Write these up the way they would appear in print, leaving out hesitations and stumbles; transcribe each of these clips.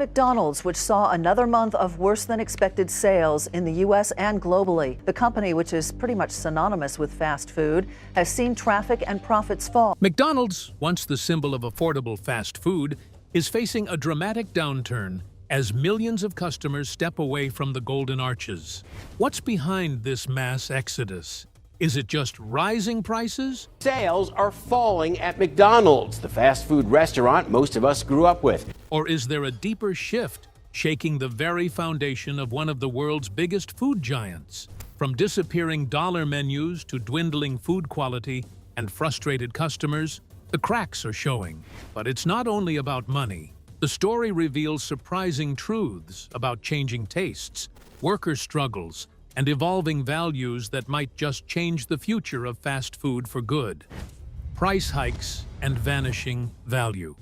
McDonald's, which saw another month of worse than expected sales in the U.S. and globally. The company, which is pretty much synonymous with fast food, has seen traffic and profits fall. McDonald's, once the symbol of affordable fast food, is facing a dramatic downturn as millions of customers step away from the golden arches. What's behind this mass exodus? Is it just rising prices? Sales are falling at McDonald's, the fast food restaurant most of us grew up with. Or is there a deeper shift shaking the very foundation of one of the world's biggest food giants? From disappearing dollar menus to dwindling food quality and frustrated customers, the cracks are showing. But it's not only about money. The story reveals surprising truths about changing tastes, worker struggles, and evolving values that might just change the future of fast food for good. Price hikes and vanishing value.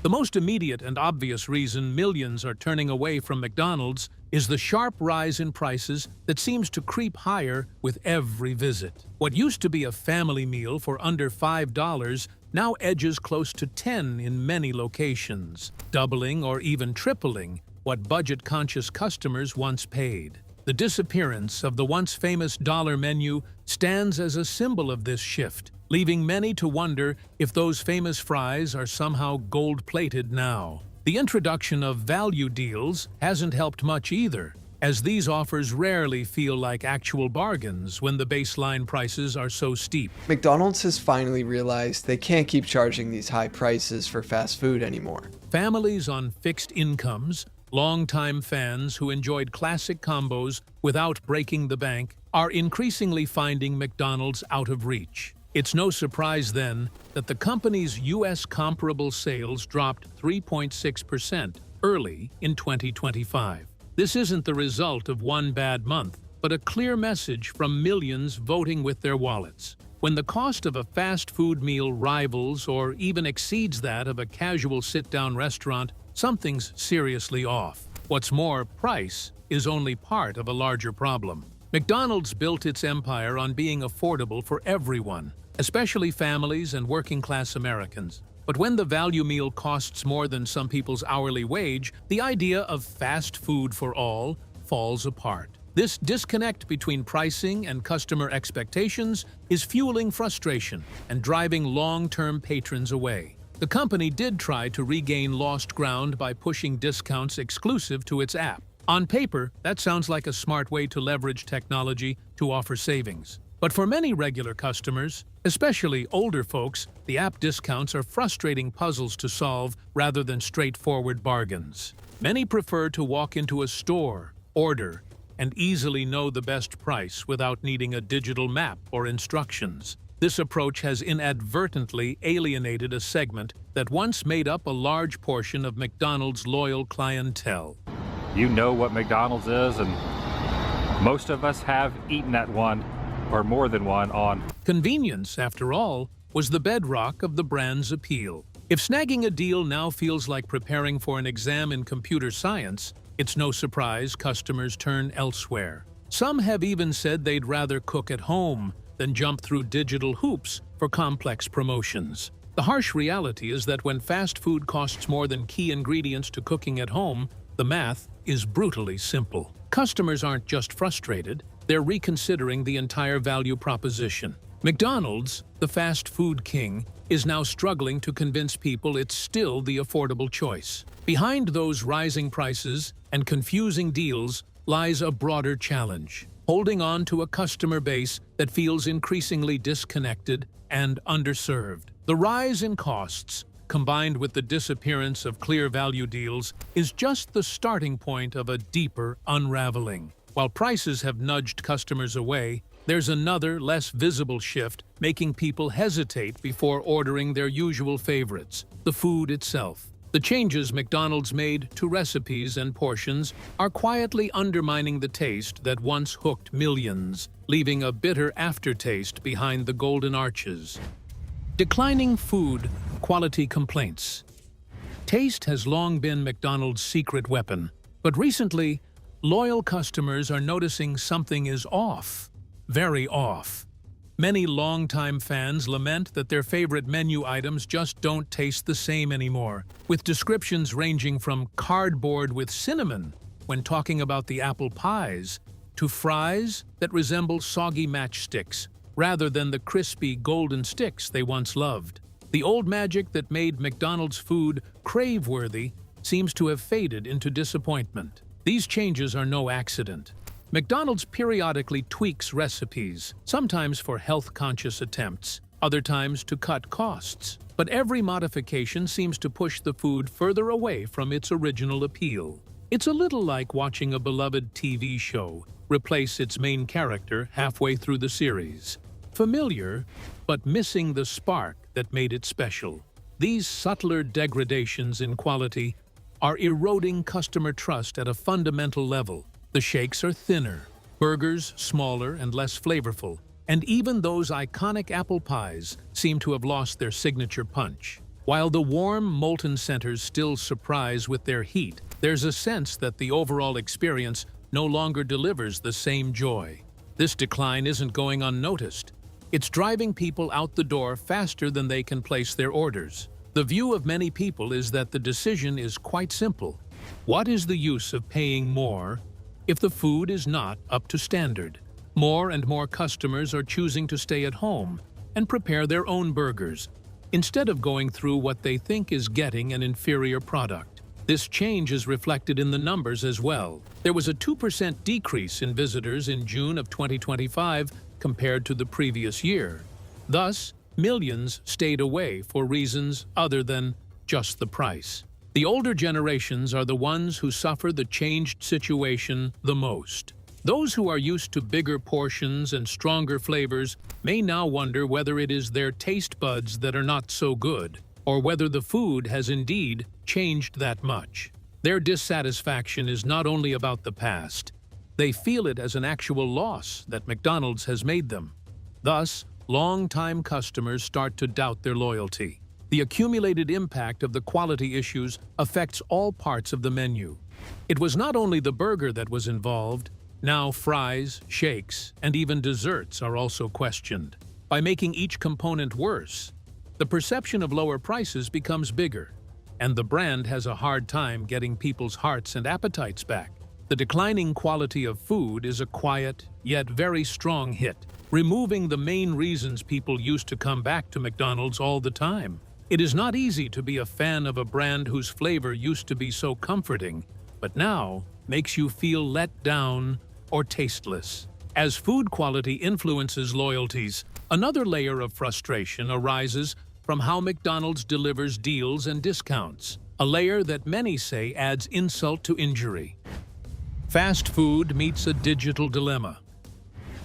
The most immediate and obvious reason millions are turning away from McDonald's is the sharp rise in prices that seems to creep higher with every visit. What used to be a family meal for under $5 now edges close to $10 in many locations, doubling or even tripling what budget-conscious customers once paid. The disappearance of the once famous dollar menu stands as a symbol of this shift, leaving many to wonder if those famous fries are somehow gold-plated now. The introduction of value deals hasn't helped much either, as these offers rarely feel like actual bargains when the baseline prices are so steep. McDonald's has finally realized they can't keep charging these high prices for fast food anymore. Families on fixed incomes, longtime fans who enjoyed classic combos without breaking the bank, are increasingly finding McDonald's out of reach. It's no surprise then that the company's U.S. comparable sales dropped 3.6% early in 2025. This isn't the result of one bad month, but a clear message from millions voting with their wallets. When the cost of a fast food meal rivals or even exceeds that of a casual sit-down restaurant, something's seriously off. What's more, price is only part of a larger problem. McDonald's built its empire on being affordable for everyone, especially families and working-class Americans. But when the value meal costs more than some people's hourly wage, the idea of fast food for all falls apart. This disconnect between pricing and customer expectations is fueling frustration and driving long-term patrons away. The company did try to regain lost ground by pushing discounts exclusive to its app. On paper, that sounds like a smart way to leverage technology to offer savings. But for many regular customers, especially older folks, the app discounts are frustrating puzzles to solve rather than straightforward bargains. Many prefer to walk into a store, order, and easily know the best price without needing a digital map or instructions. This approach has inadvertently alienated a segment that once made up a large portion of McDonald's loyal clientele. You know what McDonald's is, and most of us have eaten at one or more than one on. Convenience, after all, was the bedrock of the brand's appeal. If snagging a deal now feels like preparing for an exam in computer science, it's no surprise customers turn elsewhere. Some have even said they'd rather cook at home than jump through digital hoops for complex promotions. The harsh reality is that when fast food costs more than key ingredients to cooking at home, the math is brutally simple. Customers aren't just frustrated, they're reconsidering the entire value proposition. McDonald's, the fast food king, is now struggling to convince people it's still the affordable choice. Behind those rising prices and confusing deals lies a broader challenge: holding on to a customer base that feels increasingly disconnected and underserved. The rise in costs, combined with the disappearance of clear value deals, is just the starting point of a deeper unraveling. While prices have nudged customers away, there's another, less visible shift making people hesitate before ordering their usual favorites: the food itself. The changes McDonald's made to recipes and portions are quietly undermining the taste that once hooked millions, leaving a bitter aftertaste behind the golden arches. Declining food quality complaints. Taste has long been McDonald's secret weapon, but recently, loyal customers are noticing something is off, very off. Many longtime fans lament that their favorite menu items just don't taste the same anymore, with descriptions ranging from cardboard with cinnamon when talking about the apple pies, to fries that resemble soggy matchsticks rather than the crispy golden sticks they once loved. The old magic that made McDonald's food crave-worthy seems to have faded into disappointment. These changes are no accident. McDonald's periodically tweaks recipes, sometimes for health-conscious attempts, other times to cut costs. But every modification seems to push the food further away from its original appeal. It's a little like watching a beloved TV show replace its main character halfway through the series. Familiar, but missing the spark that made it special. These subtler degradations in quality are eroding customer trust at a fundamental level. The shakes are thinner, burgers smaller and less flavorful, and even those iconic apple pies seem to have lost their signature punch. While the warm, molten centers still surprise with their heat, there's a sense that the overall experience no longer delivers the same joy. This decline isn't going unnoticed. It's driving people out the door faster than they can place their orders. The view of many people is that the decision is quite simple. What is the use of paying more if the food is not up to standard? More and more customers are choosing to stay at home and prepare their own burgers, instead of going through what they think is getting an inferior product. This change is reflected in the numbers as well. There was a 2% decrease in visitors in June of 2025 compared to the previous year. Thus, millions stayed away for reasons other than just the price. The older generations are the ones who suffer the changed situation the most. Those who are used to bigger portions and stronger flavors may now wonder whether it is their taste buds that are not so good, or whether the food has indeed changed that much. Their dissatisfaction is not only about the past. They feel it as an actual loss that McDonald's has made them. Thus, long-time customers start to doubt their loyalty. The accumulated impact of the quality issues affects all parts of the menu. It was not only the burger that was involved. Now fries, shakes, and even desserts are also questioned. By making each component worse, the perception of lower prices becomes bigger, and the brand has a hard time getting people's hearts and appetites back. The declining quality of food is a quiet, yet very strong hit, removing the main reasons people used to come back to McDonald's all the time. It is not easy to be a fan of a brand whose flavor used to be so comforting, but now makes you feel let down or tasteless. As food quality influences loyalties, another layer of frustration arises from how McDonald's delivers deals and discounts, a layer that many say adds insult to injury. Fast food meets a digital dilemma.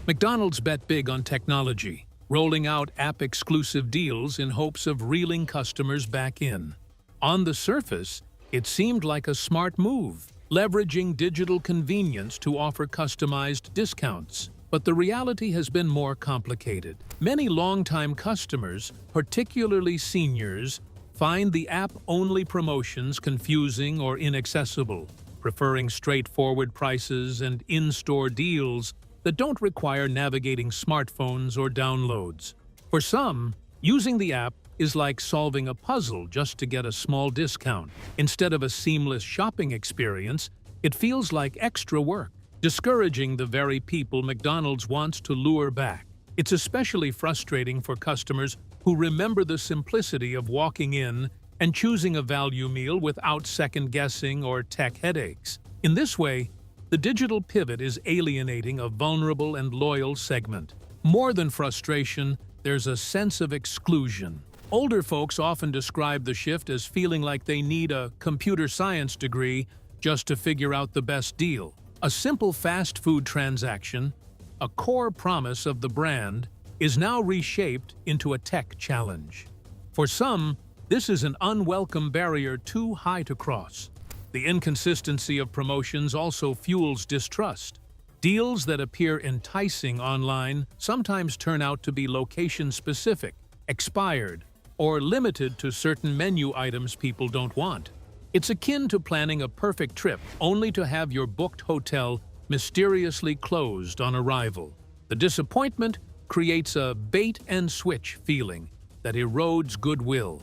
McDonald's bet big on technology, rolling out app-exclusive deals in hopes of reeling customers back in. On the surface, it seemed like a smart move, leveraging digital convenience to offer customized discounts. But the reality has been more complicated. Many longtime customers, particularly seniors, find the app-only promotions confusing or inaccessible, preferring straightforward prices and in-store deals that don't require navigating smartphones or downloads. For some, using the app is like solving a puzzle just to get a small discount. Instead of a seamless shopping experience, it feels like extra work, discouraging the very people McDonald's wants to lure back. It's especially frustrating for customers who remember the simplicity of walking in and choosing a value meal without second-guessing or tech headaches. In this way, the digital pivot is alienating a vulnerable and loyal segment. More than frustration, there's a sense of exclusion. Older folks often describe the shift as feeling like they need a computer science degree just to figure out the best deal. A simple fast food transaction, a core promise of the brand, is now reshaped into a tech challenge. For some, this is an unwelcome barrier too high to cross. The inconsistency of promotions also fuels distrust. Deals that appear enticing online sometimes turn out to be location-specific, expired, or limited to certain menu items people don't want. It's akin to planning a perfect trip only to have your booked hotel mysteriously closed on arrival. The disappointment creates a bait-and-switch feeling that erodes goodwill.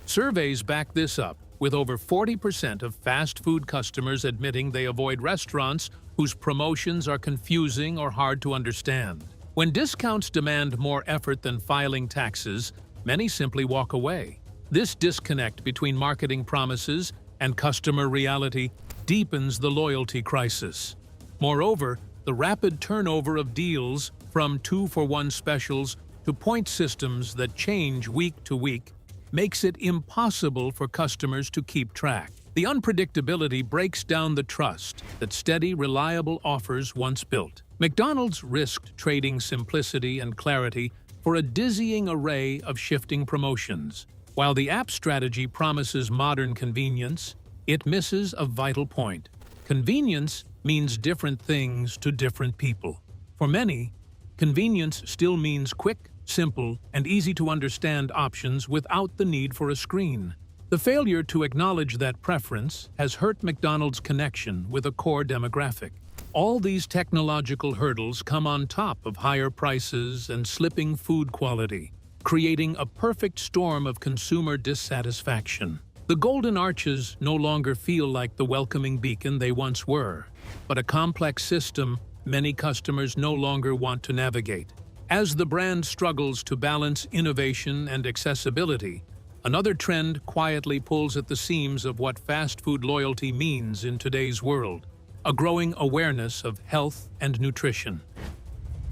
Surveys back this up, with over 40% of fast food customers admitting they avoid restaurants whose promotions are confusing or hard to understand. When discounts demand more effort than filing taxes, many simply walk away. This disconnect between marketing promises and customer reality deepens the loyalty crisis. Moreover, the rapid turnover of deals, from 2-for-1 specials to point systems that change week to week, makes it impossible for customers to keep track. The unpredictability breaks down the trust that steady, reliable offers once built. McDonald's risked trading simplicity and clarity for a dizzying array of shifting promotions. While the app strategy promises modern convenience, it misses a vital point. Convenience means different things to different people. For many, convenience still means quick, simple, and easy-to-understand options without the need for a screen. The failure to acknowledge that preference has hurt McDonald's connection with a core demographic. All these technological hurdles come on top of higher prices and slipping food quality, creating a perfect storm of consumer dissatisfaction. The Golden Arches no longer feel like the welcoming beacon they once were, but a complex system many customers no longer want to navigate. As the brand struggles to balance innovation and accessibility, another trend quietly pulls at the seams of what fast food loyalty means in today's world: a growing awareness of health and nutrition,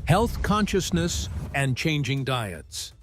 health consciousness, and changing diets.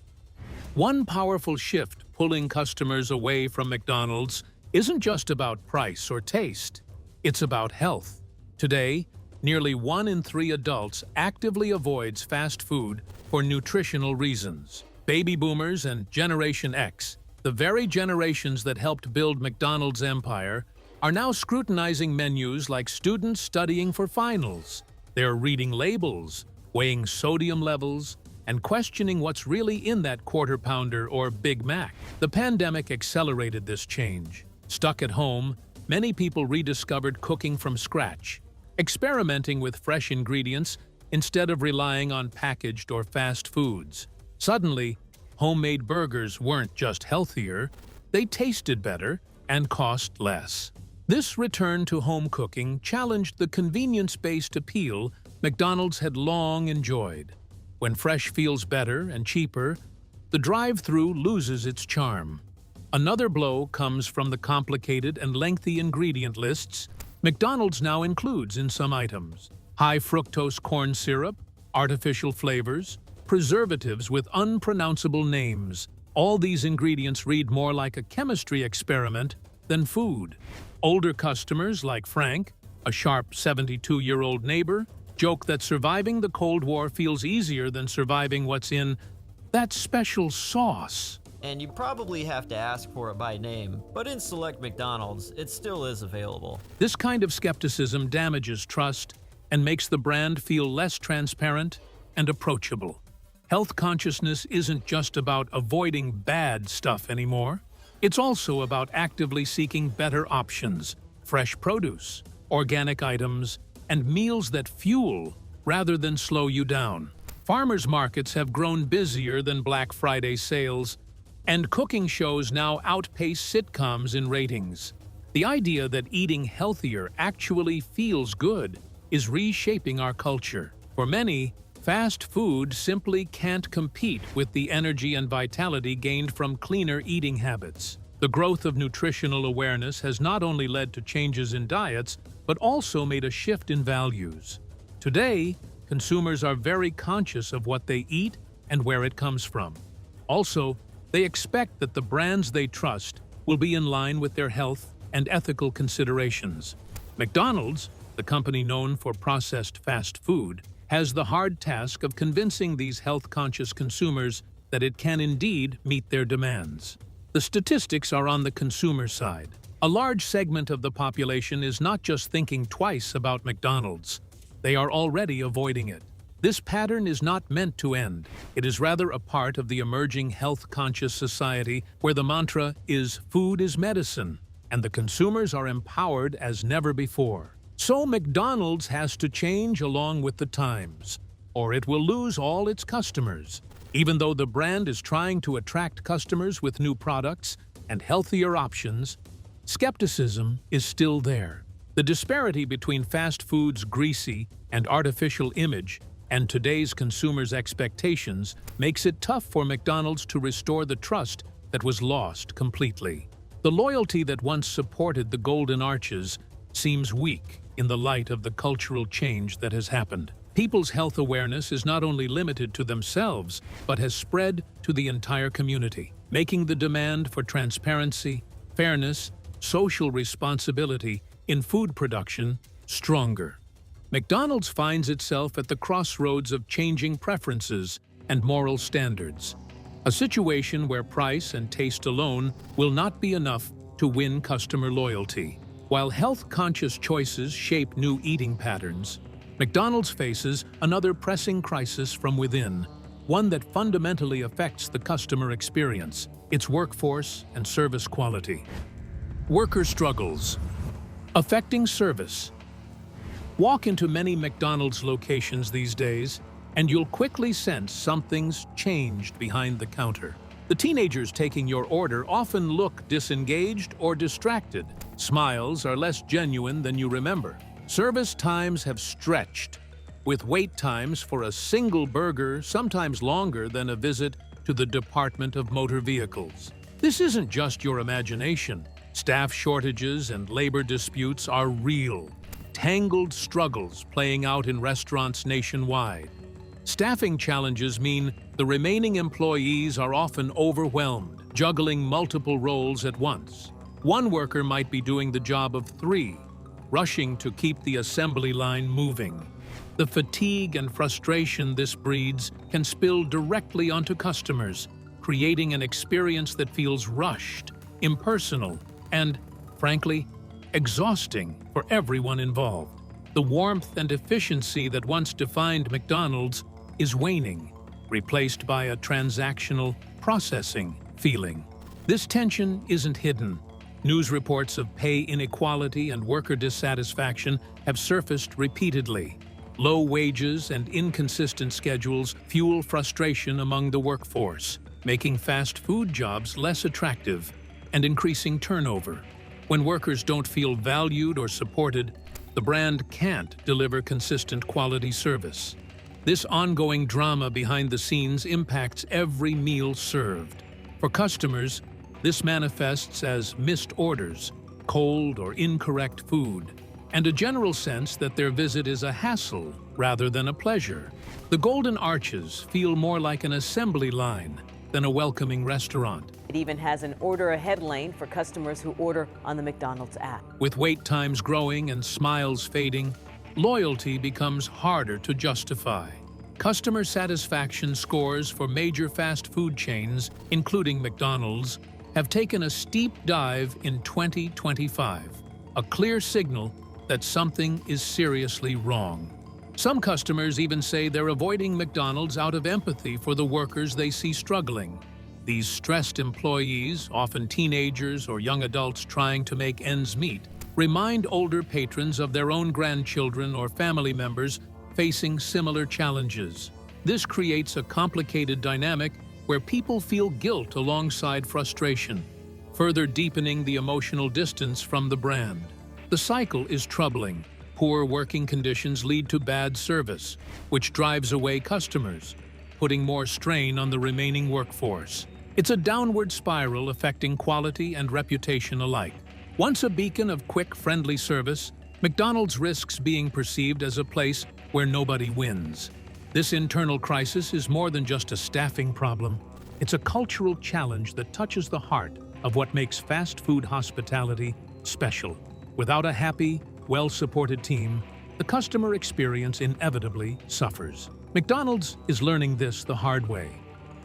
One powerful shift pulling customers away from McDonald's isn't just about price or taste, it's about health. Today, nearly 1 in 3 adults actively avoids fast food for nutritional reasons. Baby boomers and Generation X, the very generations that helped build McDonald's empire, are now scrutinizing menus like students studying for finals. They're reading labels, weighing sodium levels, and questioning what's really in that Quarter Pounder or Big Mac. The pandemic accelerated this change. Stuck at home, many people rediscovered cooking from scratch, experimenting with fresh ingredients instead of relying on packaged or fast foods. Suddenly, homemade burgers weren't just healthier, they tasted better and cost less. This return to home cooking challenged the convenience-based appeal McDonald's had long enjoyed. When fresh feels better and cheaper, the drive-thru loses its charm. Another blow comes from the complicated and lengthy ingredient lists McDonald's now includes in some items: high-fructose corn syrup, artificial flavors, preservatives with unpronounceable names. All these ingredients read more like a chemistry experiment than food. Older customers like Frank, a sharp 72-year-old neighbor, joke that surviving the Cold War feels easier than surviving what's in that special sauce. And you probably have to ask for it by name, but in select McDonald's, it still is available. This kind of skepticism damages trust and makes the brand feel less transparent and approachable. Health consciousness isn't just about avoiding bad stuff anymore. It's also about actively seeking better options, fresh produce, organic items, and meals that fuel rather than slow you down. Farmers markets have grown busier than Black Friday sales, and cooking shows now outpace sitcoms in ratings. The idea that eating healthier actually feels good is reshaping our culture. For many, fast food simply can't compete with the energy and vitality gained from cleaner eating habits. The growth of nutritional awareness has not only led to changes in diets, but also made a shift in values. Today, consumers are very conscious of what they eat and where it comes from. Also, they expect that the brands they trust will be in line with their health and ethical considerations. McDonald's, the company known for processed fast food, has the hard task of convincing these health-conscious consumers that it can indeed meet their demands. The statistics are on the consumer side. A large segment of the population is not just thinking twice about McDonald's, they are already avoiding it. This pattern is not meant to end. It is rather a part of the emerging health-conscious society where the mantra is "food is medicine." and the consumers are empowered as never before. So McDonald's has to change along with the times, or it will lose all its customers. Even though the brand is trying to attract customers with new products and healthier options, skepticism is still there. The disparity between fast food's greasy and artificial image and today's consumers' expectations makes it tough for McDonald's to restore the trust that was lost completely. The loyalty that once supported the Golden Arches seems weak in the light of the cultural change that has happened. People's health awareness is not only limited to themselves, but has spread to the entire community, making the demand for transparency, fairness, social responsibility in food production stronger. McDonald's finds itself at the crossroads of changing preferences and moral standards, a situation where price and taste alone will not be enough to win customer loyalty. While health-conscious choices shape new eating patterns, McDonald's faces another pressing crisis from within, one that fundamentally affects the customer experience, its workforce and service quality. Worker struggles affecting service. Walk into many McDonald's locations these days, and you'll quickly sense something's changed behind the counter. The teenagers taking your order often look disengaged or distracted. Smiles are less genuine than you remember. Service times have stretched, with wait times for a single burger sometimes longer than a visit to the Department of Motor Vehicles. This isn't just your imagination. Staff shortages and labor disputes are real, tangled struggles playing out in restaurants nationwide. Staffing challenges mean the remaining employees are often overwhelmed, juggling multiple roles at once. One worker might be doing the job of 3, rushing to keep the assembly line moving. The fatigue and frustration this breeds can spill directly onto customers, creating an experience that feels rushed, impersonal, and, frankly, exhausting for everyone involved. The warmth and efficiency that once defined McDonald's is waning, replaced by a transactional, processing feeling. This tension isn't hidden. News reports of pay inequality and worker dissatisfaction have surfaced repeatedly. Low wages and inconsistent schedules fuel frustration among the workforce, making fast food jobs less attractive and increasing turnover. When workers don't feel valued or supported, the brand can't deliver consistent quality service. This ongoing drama behind the scenes impacts every meal served. For customers, this manifests as missed orders, cold or incorrect food, and a general sense that their visit is a hassle rather than a pleasure. The Golden Arches feel more like an assembly line than a welcoming restaurant. It even has an order ahead lane for customers who order on the McDonald's app. With wait times growing and smiles fading, loyalty becomes harder to justify. Customer satisfaction scores for major fast food chains, including McDonald's, have taken a steep dive in 2025, a clear signal that something is seriously wrong. Some customers even say they're avoiding McDonald's out of empathy for the workers they see struggling. These stressed employees, often teenagers or young adults trying to make ends meet, remind older patrons of their own grandchildren or family members facing similar challenges. This creates a complicated dynamic where people feel guilt alongside frustration, further deepening the emotional distance from the brand. The cycle is troubling. Poor working conditions lead to bad service, which drives away customers, putting more strain on the remaining workforce. It's a downward spiral affecting quality and reputation alike. Once a beacon of quick, friendly service, McDonald's risks being perceived as a place where nobody wins. This internal crisis is more than just a staffing problem. It's a cultural challenge that touches the heart of what makes fast food hospitality special. Without a happy, well-supported team, the customer experience inevitably suffers. McDonald's is learning this the hard way.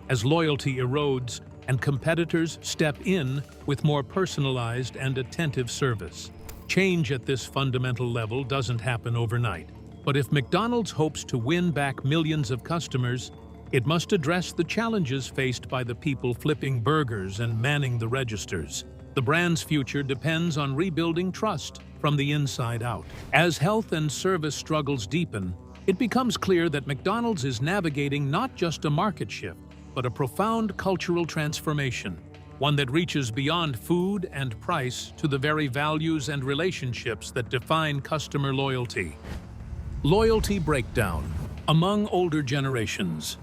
As loyalty erodes and competitors step in with more personalized and attentive service. Change at this fundamental level doesn't happen overnight. But if McDonald's hopes to win back millions of customers, it must address the challenges faced by the people flipping burgers and manning the registers. The brand's future depends on rebuilding trust from the inside out. As health and service struggles deepen, it becomes clear that McDonald's is navigating not just a market shift, but a profound cultural transformation, one that reaches beyond food and price to the very values and relationships that define customer loyalty. Loyalty breakdown among older generations.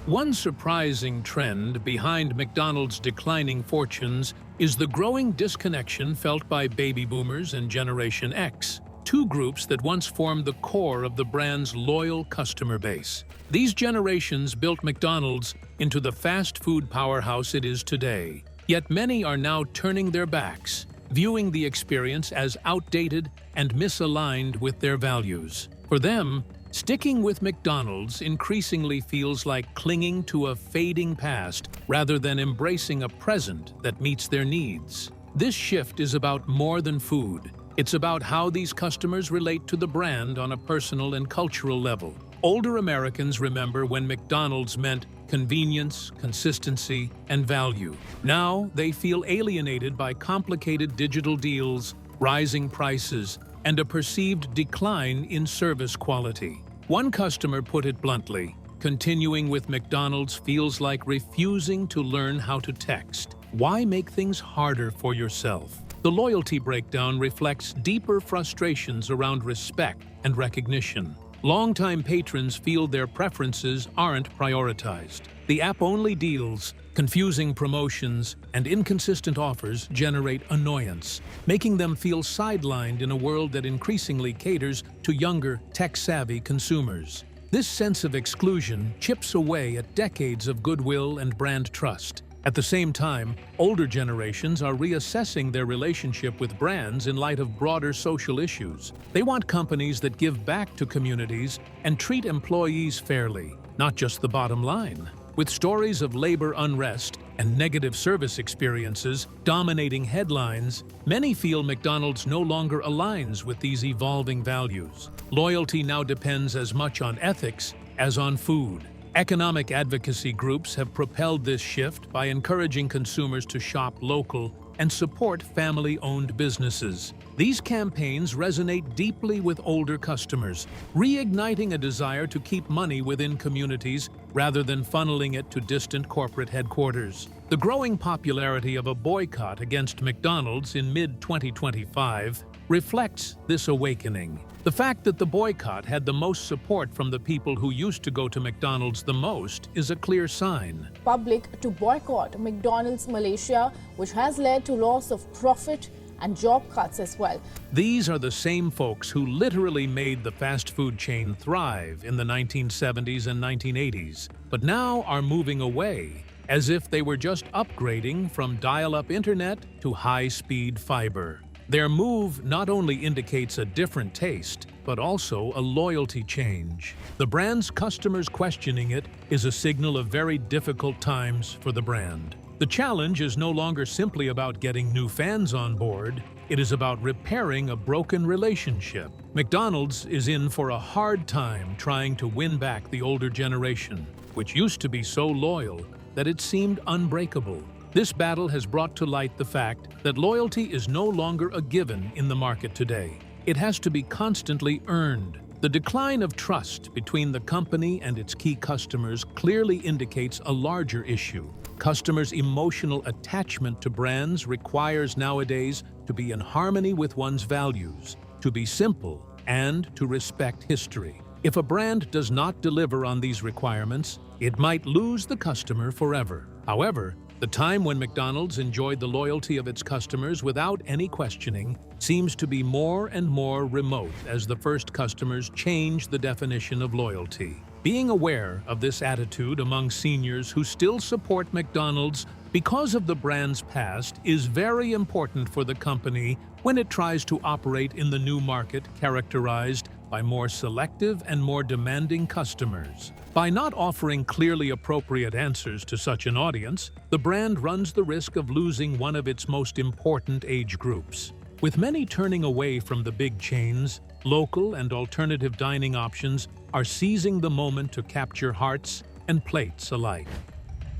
One surprising trend behind McDonald's declining fortunes is the growing disconnection felt by baby boomers and Generation X, two groups that once formed the core of the brand's loyal customer base. These generations built McDonald's into the fast food powerhouse it is today, yet many are now turning their backs, viewing the experience as outdated and misaligned with their values. For them, sticking with McDonald's increasingly feels like clinging to a fading past rather than embracing a present that meets their needs. This shift is about more than food. It's about how these customers relate to the brand on a personal and cultural level. Older Americans remember when McDonald's meant convenience, consistency, and value. Now they feel alienated by complicated digital deals, rising prices, and a perceived decline in service quality. One customer put it bluntly, continuing with McDonald's feels like refusing to learn how to text. Why make things harder for yourself? The loyalty breakdown reflects deeper frustrations around respect and recognition. Longtime patrons feel their preferences aren't prioritized. The app-only deals, confusing promotions, and inconsistent offers generate annoyance, making them feel sidelined in a world that increasingly caters to younger, tech-savvy consumers. This sense of exclusion chips away at decades of goodwill and brand trust. At the same time, older generations are reassessing their relationship with brands in light of broader social issues. They want companies that give back to communities and treat employees fairly, not just the bottom line. With stories of labor unrest and negative service experiences dominating headlines, many feel McDonald's no longer aligns with these evolving values. Loyalty now depends as much on ethics as on food. Economic advocacy groups have propelled this shift by encouraging consumers to shop local and support family-owned businesses. These campaigns resonate deeply with older customers, reigniting a desire to keep money within communities rather than funneling it to distant corporate headquarters. The growing popularity of a boycott against McDonald's in mid-2025 reflects this awakening. The fact that the boycott had the most support from the people who used to go to McDonald's the most is a clear sign. Public to boycott McDonald's Malaysia, which has led to loss of profit and job cuts as well. These are the same folks who literally made the fast food chain thrive in the 1970s and 1980s, but now are moving away, as if they were just upgrading from dial-up internet to high-speed fiber. Their move not only indicates a different taste, but also a loyalty change. The brand's customers questioning it is a signal of very difficult times for the brand. The challenge is no longer simply about getting new fans on board, it is about repairing a broken relationship. McDonald's is in for a hard time trying to win back the older generation, which used to be so loyal that it seemed unbreakable. This battle has brought to light the fact that loyalty is no longer a given in the market today. It has to be constantly earned. The decline of trust between the company and its key customers clearly indicates a larger issue. Customers' emotional attachment to brands requires nowadays to be in harmony with one's values, to be simple, and to respect history. If a brand does not deliver on these requirements, it might lose the customer forever. However, the time when McDonald's enjoyed the loyalty of its customers without any questioning seems to be more and more remote as the first customers change the definition of loyalty. Being aware of this attitude among seniors who still support McDonald's because of the brand's past is very important for the company when it tries to operate in the new market characterized by more selective and more demanding customers. By not offering clearly appropriate answers to such an audience, the brand runs the risk of losing one of its most important age groups. With many turning away from the big chains, local and alternative dining options are seizing the moment to capture hearts and plates alike.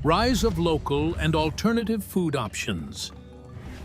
Rise of local and alternative food options.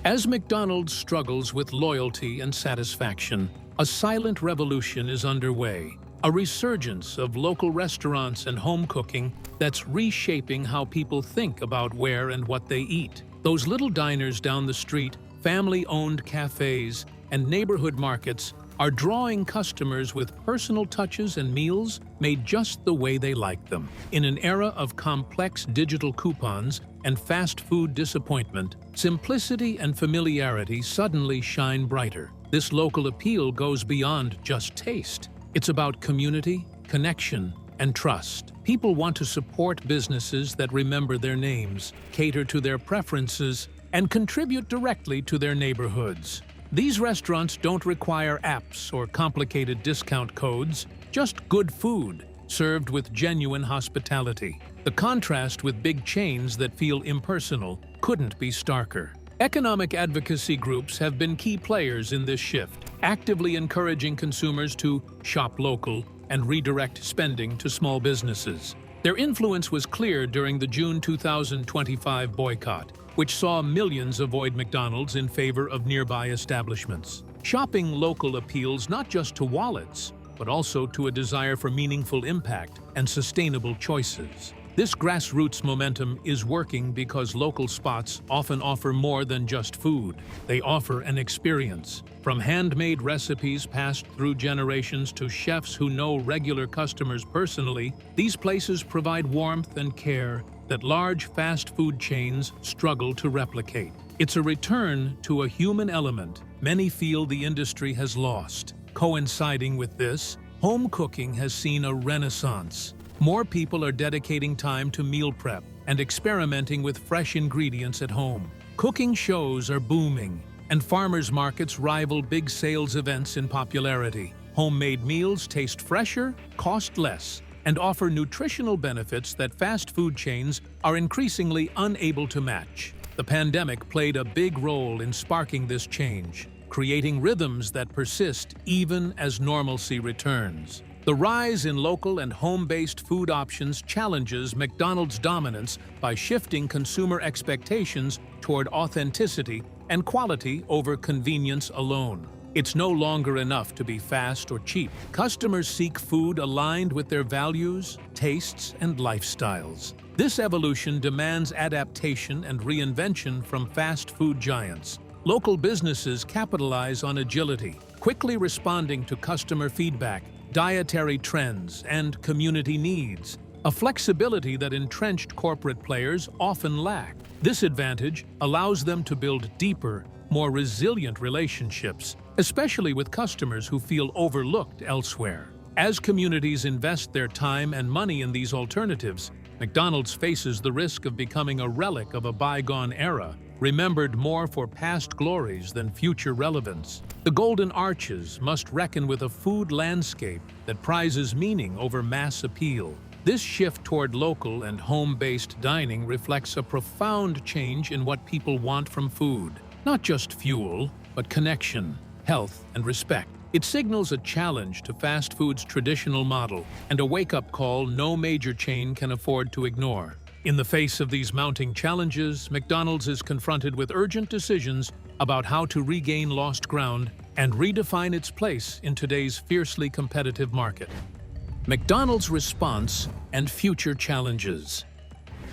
As McDonald's struggles with loyalty and satisfaction, a silent revolution is underway. A resurgence of local restaurants and home cooking that's reshaping how people think about where and what they eat. Those little diners down the street, family-owned cafes, and neighborhood markets are drawing customers with personal touches and meals made just the way they like them. In an era of complex digital coupons and fast food disappointment, simplicity and familiarity suddenly shine brighter. This local appeal goes beyond just taste. It's about community, connection, and trust. People want to support businesses that remember their names, cater to their preferences, and contribute directly to their neighborhoods. These restaurants don't require apps or complicated discount codes, just good food, served with genuine hospitality. The contrast with big chains that feel impersonal couldn't be starker. Economic advocacy groups have been key players in this shift, actively encouraging consumers to shop local and redirect spending to small businesses. Their influence was clear during the June 2025 boycott, which saw millions avoid McDonald's in favor of nearby establishments. Shopping local appeals not just to wallets, but also to a desire for meaningful impact and sustainable choices. This grassroots momentum is working because local spots often offer more than just food. They offer an experience. From handmade recipes passed through generations to chefs who know regular customers personally, these places provide warmth and care that large fast food chains struggle to replicate. It's a return to a human element many feel the industry has lost. Coinciding with this, home cooking has seen a renaissance. More people are dedicating time to meal prep and experimenting with fresh ingredients at home. Cooking shows are booming, and farmers markets rival big sales events in popularity. Homemade meals taste fresher, cost less, and offer nutritional benefits that fast food chains are increasingly unable to match. The pandemic played a big role in sparking this change, creating rhythms that persist even as normalcy returns. The rise in local and home-based food options challenges McDonald's dominance by shifting consumer expectations toward authenticity and quality over convenience alone. It's no longer enough to be fast or cheap. Customers seek food aligned with their values, tastes, and lifestyles. This evolution demands adaptation and reinvention from fast food giants. Local businesses capitalize on agility, quickly responding to customer feedback, dietary trends, and community needs, a flexibility that entrenched corporate players often lack. This advantage allows them to build deeper, more resilient relationships, especially with customers who feel overlooked elsewhere. As communities invest their time and money in these alternatives, McDonald's faces the risk of becoming a relic of a bygone era, remembered more for past glories than future relevance. The Golden Arches must reckon with a food landscape that prizes meaning over mass appeal. This shift toward local and home-based dining reflects a profound change in what people want from food. Not just fuel, but connection, health, and respect. It signals a challenge to fast food's traditional model and a wake-up call no major chain can afford to ignore. In the face of these mounting challenges, McDonald's is confronted with urgent decisions about how to regain lost ground and redefine its place in today's fiercely competitive market. McDonald's response and future challenges.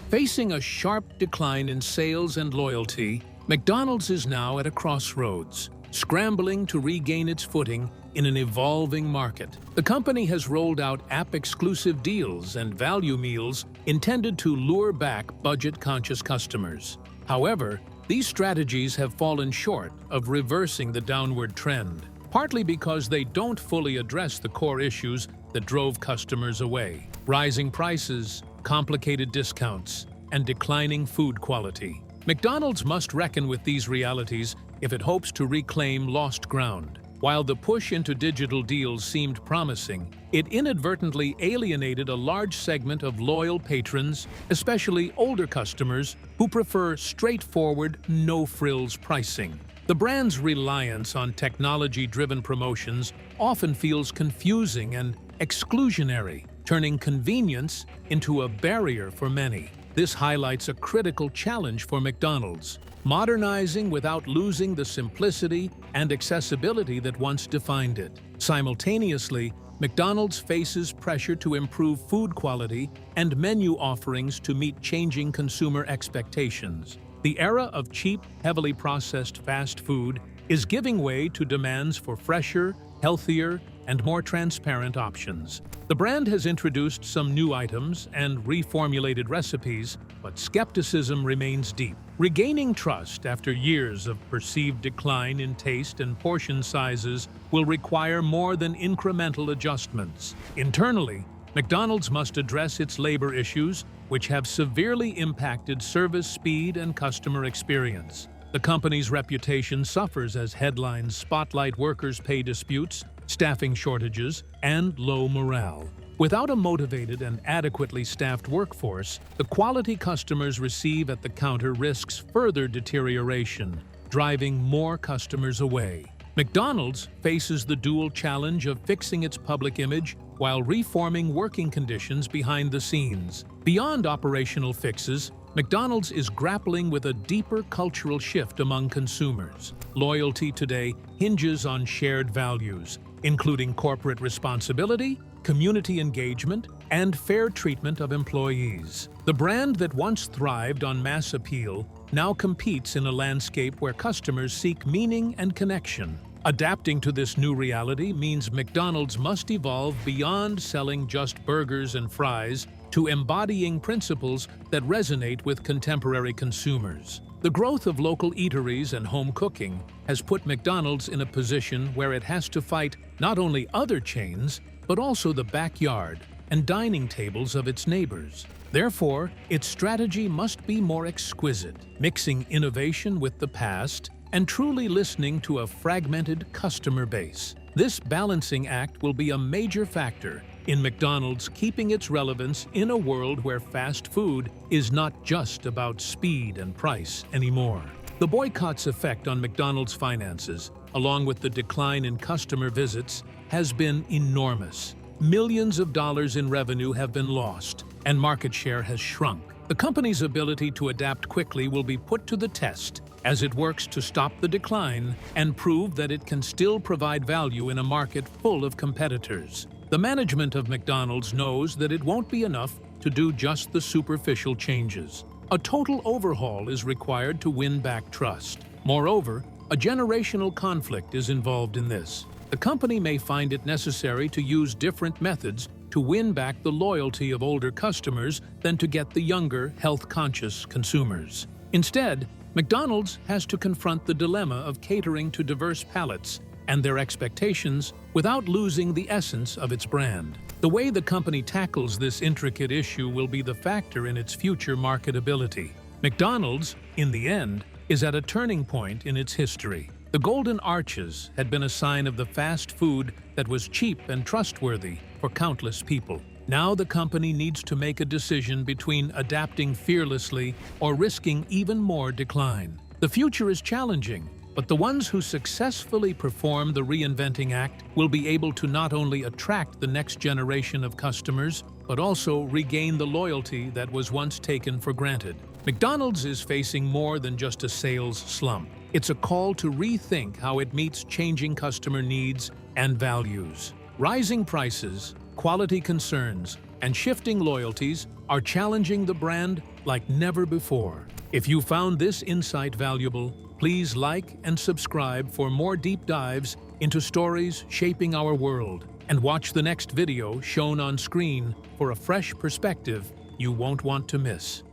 Facing a sharp decline in sales and loyalty, McDonald's is now at a crossroads, scrambling to regain its footing in an evolving market. The company has rolled out app-exclusive deals and value meals intended to lure back budget-conscious customers. However, these strategies have fallen short of reversing the downward trend, partly because they don't fully address the core issues that drove customers away: rising prices, complicated discounts, and declining food quality. McDonald's must reckon with these realities if it hopes to reclaim lost ground. While the push into digital deals seemed promising, it inadvertently alienated a large segment of loyal patrons, especially older customers who prefer straightforward, no-frills pricing. The brand's reliance on technology-driven promotions often feels confusing and exclusionary, turning convenience into a barrier for many. This highlights a critical challenge for McDonald's, modernizing without losing the simplicity and accessibility that once defined it. Simultaneously, McDonald's faces pressure to improve food quality and menu offerings to meet changing consumer expectations. The era of cheap, heavily processed fast food is giving way to demands for fresher, healthier, and more transparent options. The brand has introduced some new items and reformulated recipes, but skepticism remains deep. Regaining trust after years of perceived decline in taste and portion sizes will require more than incremental adjustments. Internally, McDonald's must address its labor issues, which have severely impacted service speed and customer experience. The company's reputation suffers as headlines spotlight workers' pay disputes, staffing shortages, and low morale. Without a motivated and adequately staffed workforce, the quality customers receive at the counter risks further deterioration, driving more customers away. McDonald's faces the dual challenge of fixing its public image while reforming working conditions behind the scenes. Beyond operational fixes, McDonald's is grappling with a deeper cultural shift among consumers. Loyalty today hinges on shared values, including corporate responsibility, community engagement, and fair treatment of employees. The brand that once thrived on mass appeal now competes in a landscape where customers seek meaning and connection. Adapting to this new reality means McDonald's must evolve beyond selling just burgers and fries to embodying principles that resonate with contemporary consumers. The growth of local eateries and home cooking has put McDonald's in a position where it has to fight not only other chains, but also the backyard and dining tables of its neighbors. Therefore, its strategy must be more exquisite, mixing innovation with the past and truly listening to a fragmented customer base. This balancing act will be a major factor in McDonald's keeping its relevance in a world where fast food is not just about speed and price anymore. The boycott's effect on McDonald's finances, along with the decline in customer visits, has been enormous. Millions of dollars in revenue have been lost, and market share has shrunk. The company's ability to adapt quickly will be put to the test as it works to stop the decline and prove that it can still provide value in a market full of competitors. The management of McDonald's knows that it won't be enough to do just the superficial changes. A total overhaul is required to win back trust. Moreover, a generational conflict is involved in this. The company may find it necessary to use different methods to win back the loyalty of older customers than to get the younger, health-conscious consumers. Instead, McDonald's has to confront the dilemma of catering to diverse palates and their expectations without losing the essence of its brand. The way the company tackles this intricate issue will be the factor in its future marketability. McDonald's, in the end, is at a turning point in its history. The Golden Arches had been a sign of the fast food that was cheap and trustworthy for countless people. Now the company needs to make a decision between adapting fearlessly or risking even more decline. The future is challenging, but the ones who successfully perform the reinventing act will be able to not only attract the next generation of customers, but also regain the loyalty that was once taken for granted. McDonald's is facing more than just a sales slump. It's a call to rethink how it meets changing customer needs and values. Rising prices, quality concerns, and shifting loyalties are challenging the brand like never before. If you found this insight valuable, please like and subscribe for more deep dives into stories shaping our world, and watch the next video shown on screen for a fresh perspective you won't want to miss.